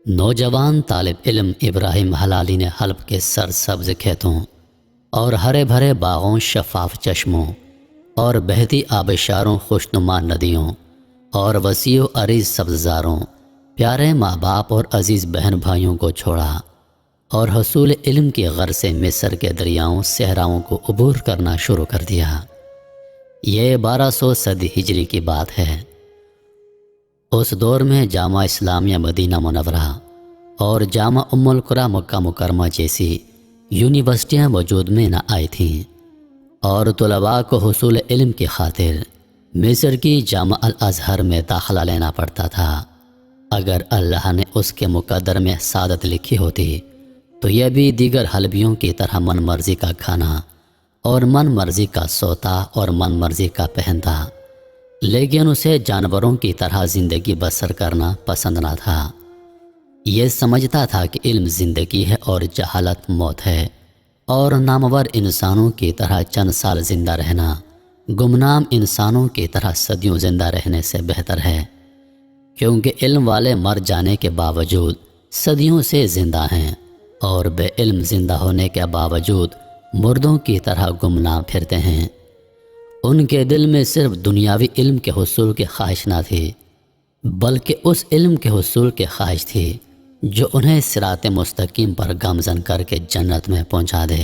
نوجوان طالب علم ابراہیم حلالی نے حلب کے سرسبز کھیتوں اور ہرے بھرے باغوں، شفاف چشموں اور بہتی آبشاروں، خوشنما ندیوں اور وسیع و عریض سبززاروں، پیارے ماں باپ اور عزیز بہن بھائیوں کو چھوڑا اور حصول علم کی غرض سے مصر کے دریاؤں صحراؤں کو عبور کرنا شروع کر دیا۔ یہ 1200 صدی ہجری کی بات ہے۔ اس دور میں جامعہ اسلامیہ مدینہ منورہ اور جامعہ ام القری مکہ مکرمہ جیسی یونیورسٹیاں وجود میں نہ آئی تھیں، اور طلباء کو حصول علم کی خاطر مصر کی جامعہ الازہر میں داخلہ لینا پڑتا تھا۔ اگر اللہ نے اس کے مقدر میں سعادت لکھی ہوتی تو یہ بھی دیگر حلبیوں کی طرح من مرضی کا کھانا اور من مرضی کا سوتا اور من مرضی کا پہنتا، لیکن اسے جانوروں کی طرح زندگی بسر کرنا پسند نہ تھا۔ یہ سمجھتا تھا کہ علم زندگی ہے اور جہالت موت ہے، اور نامور انسانوں کی طرح چند سال زندہ رہنا گمنام انسانوں کی طرح صدیوں زندہ رہنے سے بہتر ہے، کیونکہ علم والے مر جانے کے باوجود صدیوں سے زندہ ہیں، اور بے علم زندہ ہونے کے باوجود مردوں کی طرح گمنام پھرتے ہیں۔ ان کے دل میں صرف دنیاوی علم کے حصول کی خواہش نہ تھی، بلکہ اس علم کے حصول کی خواہش تھی جو انہیں صراط مستقیم پر گامزن کر کے جنت میں پہنچا دے۔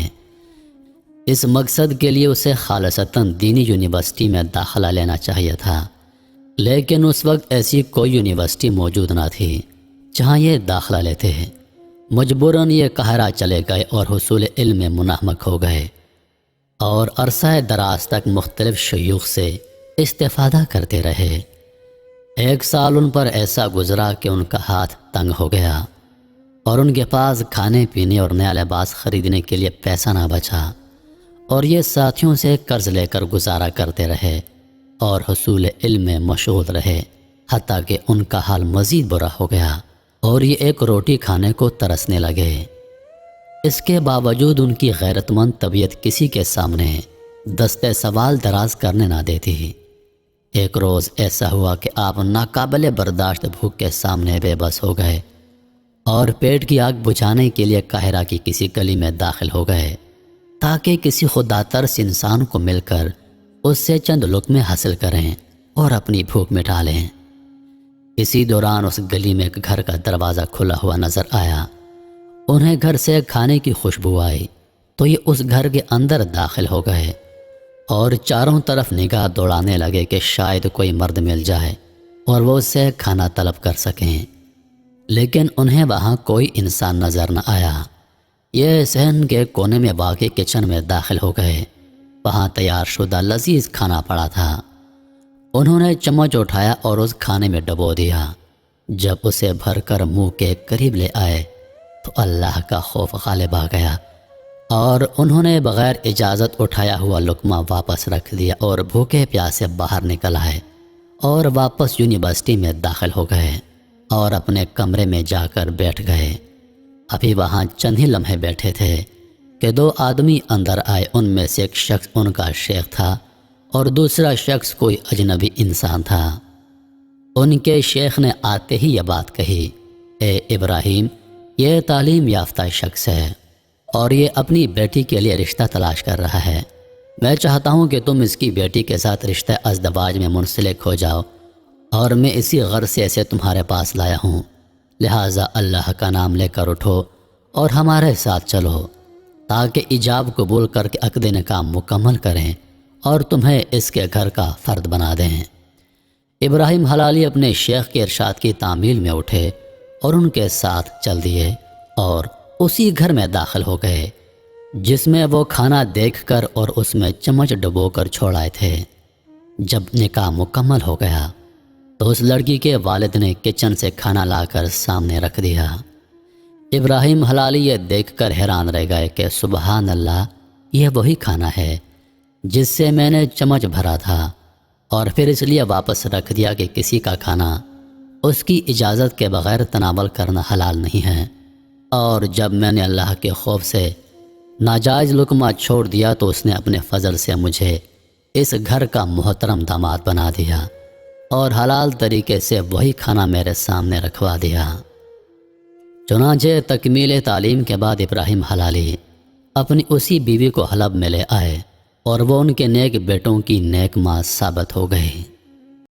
اس مقصد کے لیے اسے خالصتاً دینی یونیورسٹی میں داخلہ لینا چاہیے تھا، لیکن اس وقت ایسی کوئی یونیورسٹی موجود نہ تھی جہاں یہ داخلہ لیتے۔ مجبوراً یہ قاہرہ چلے گئے اور حصول علم میں منہمک ہو گئے، اور عرصہ دراز تک مختلف شیوخ سے استفادہ کرتے رہے۔ ایک سال ان پر ایسا گزرا کہ ان کا ہاتھ تنگ ہو گیا، اور ان کے پاس کھانے پینے اور نیا لباس خریدنے کے لیے پیسہ نہ بچا، اور یہ ساتھیوں سے قرض لے کر گزارا کرتے رہے اور حصول علم میں مشغول رہے، حتیٰ کہ ان کا حال مزید برا ہو گیا اور یہ ایک روٹی کھانے کو ترسنے لگے۔ اس کے باوجود ان کی غیرت مند طبیعت کسی کے سامنے دستے سوال دراز کرنے نہ دیتی۔ ایک روز ایسا ہوا کہ آپ ناقابل برداشت بھوک کے سامنے بے بس ہو گئے اور پیٹ کی آگ بجھانے کے لیے قاہرہ کی کسی گلی میں داخل ہو گئے تاکہ کسی خدا ترس انسان کو مل کر اس سے چند لقمے حاصل کریں اور اپنی بھوک مٹا لیں۔ اسی دوران اس گلی میں ایک گھر کا دروازہ کھلا ہوا نظر آیا۔ انہیں گھر سے کھانے کی خوشبو آئی تو یہ اس گھر کے اندر داخل ہو گئے اور چاروں طرف نگاہ دوڑانے لگے کہ شاید کوئی مرد مل جائے اور وہ اس سے کھانا طلب کر سکیں، لیکن انہیں وہاں کوئی انسان نظر نہ آیا۔ یہ صحن کے کونے میں واقع کچن میں داخل ہو گئے۔ وہاں تیار شدہ لذیذ کھانا پڑا تھا۔ انہوں نے چمچ اٹھایا اور اس کھانے میں ڈبو دیا۔ جب اسے بھر کر منہ کے قریب لے آئے تو اللہ کا خوف غالب آ گیا، اور انہوں نے بغیر اجازت اٹھایا ہوا لقمہ واپس رکھ دیا اور بھوکے پیاسے باہر نکل آئے اور واپس یونیورسٹی میں داخل ہو گئے اور اپنے کمرے میں جا کر بیٹھ گئے۔ ابھی وہاں چند ہی لمحے بیٹھے تھے کہ دو آدمی اندر آئے۔ ان میں سے ایک شخص ان کا شیخ تھا اور دوسرا شخص کوئی اجنبی انسان تھا۔ ان کے شیخ نے آتے ہی یہ بات کہی، اے ابراہیم، یہ تعلیم یافتہ شخص ہے اور یہ اپنی بیٹی کے لیے رشتہ تلاش کر رہا ہے۔ میں چاہتا ہوں کہ تم اس کی بیٹی کے ساتھ رشتہ ازدواج میں منسلک ہو جاؤ، اور میں اسی غرض سے اسے تمہارے پاس لایا ہوں۔ لہٰذا اللہ کا نام لے کر اٹھو اور ہمارے ساتھ چلو تاکہ ایجاب قبول کر کے عقد نکاح مکمل کریں اور تمہیں اس کے گھر کا فرد بنا دیں۔ ابراہیم حلالی اپنے شیخ کے ارشاد کی تعمیل میں اٹھے اور ان کے ساتھ چل دیے اور اسی گھر میں داخل ہو گئے جس میں وہ کھانا دیکھ کر اور اس میں چمچ ڈبو کر چھوڑ آئے تھے۔ جب نکاح مکمل ہو گیا تو اس لڑکی کے والد نے کچن سے کھانا لا کر سامنے رکھ دیا۔ ابراہیم حلالی یہ دیکھ کر حیران رہ گئے کہ سبحان اللہ، یہ وہی کھانا ہے جس سے میں نے چمچ بھرا تھا، اور پھر اس لیے واپس رکھ دیا کہ کسی کا کھانا اس کی اجازت کے بغیر تناول کرنا حلال نہیں ہے، اور جب میں نے اللہ کے خوف سے ناجائز لقمہ چھوڑ دیا تو اس نے اپنے فضل سے مجھے اس گھر کا محترم داماد بنا دیا اور حلال طریقے سے وہی کھانا میرے سامنے رکھوا دیا۔ چنانچہ تکمیل تعلیم کے بعد ابراہیم حلالی اپنی اسی بیوی کو حلب میں لے آئے اور وہ ان کے نیک بیٹوں کی نیک ماں ثابت ہو گئی۔